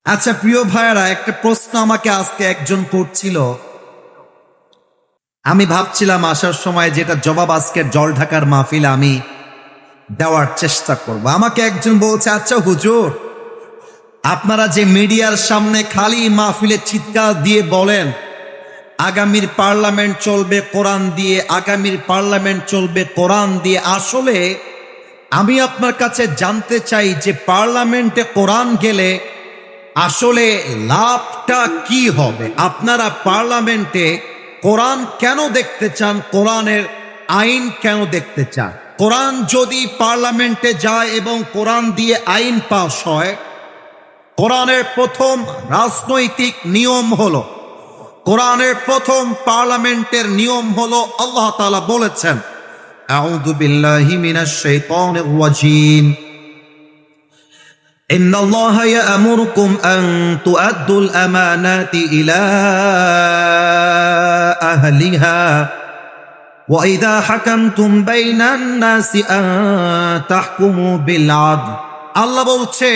আচ্ছা প্রিয় ভাইয়েরা, একটা প্রশ্ন আমাকে আজকে একজন করছিল। আমি ভাবছিলাম আসার সময় যেটা জবাব আজকের জল ঢাকার মাহফিলে আমি দেওয়ার চেষ্টা করব। আমাকে একজন বলছে, আচ্ছা হুজুর, আপনারা যে মিডিয়ার সামনে খালি মাহফিলে চিৎকার দিয়ে বলেন আগামীর পার্লামেন্ট চলবে কোরআন দিয়ে, আগামীর পার্লামেন্ট চলবে কোরআন দিয়ে, আসলে আমি আপনার কাছে জানতে চাই যে পার্লামেন্টে কোরআন গেলে আসলে লাভটা কি হবে? আপনারা পার্লামেন্টে কোরআন কেন দেখতে চান? কোরআনের আইন কেন দেখতে চান? কোরআন যদি পার্লামেন্টে যায় এবং কোরআন দিয়ে আইন পাস হয়, কোরআনের প্রথম রাজনৈতিক নিয়ম হলো, কোরআনের প্রথম পার্লামেন্টের নিয়ম হলো, আল্লাহ তাআলা বলেছেন, আউযু বিল্লাহি মিনাশ শাইতানির রাজীম, إن الله يأمركم أن تؤدوا الأمانات إلى أهلها وإذا حكمتم بين الناس أن تحكموا بالعدل। আল্লাহ বলছে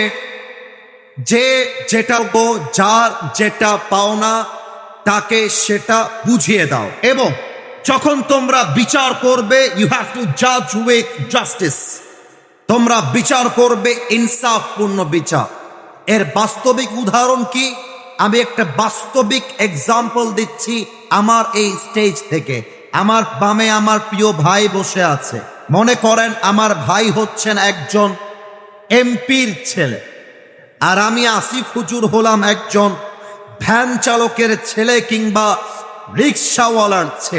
যে যেটা যার যেটা পাওনা তাকে সেটা বুঝিয়ে দাও, এবং যখন তোমরা বিচার করবে ইউ হ্যাভ টু জাজ উইথ জাস্টিস। তোমরা বিচার করবে ইনসাফপূর্ণ বিচার। এর বাস্তবিক উদাহরণ কি? আমি একটা বাস্তবিক এক্সাম্পল দিচ্ছি আমার এই স্টেজ থেকে। আমার বামে আমার প্রিয় ভাই বসে আছে। মনে করেন আমার ভাই হচ্ছেন একজন এমপির ছেলে, আর আমি আসিফ হুজুর হলাম একজন ভ্যান চালকের ছেলে কিংবা রিক্সাওয়ালার ছেলে।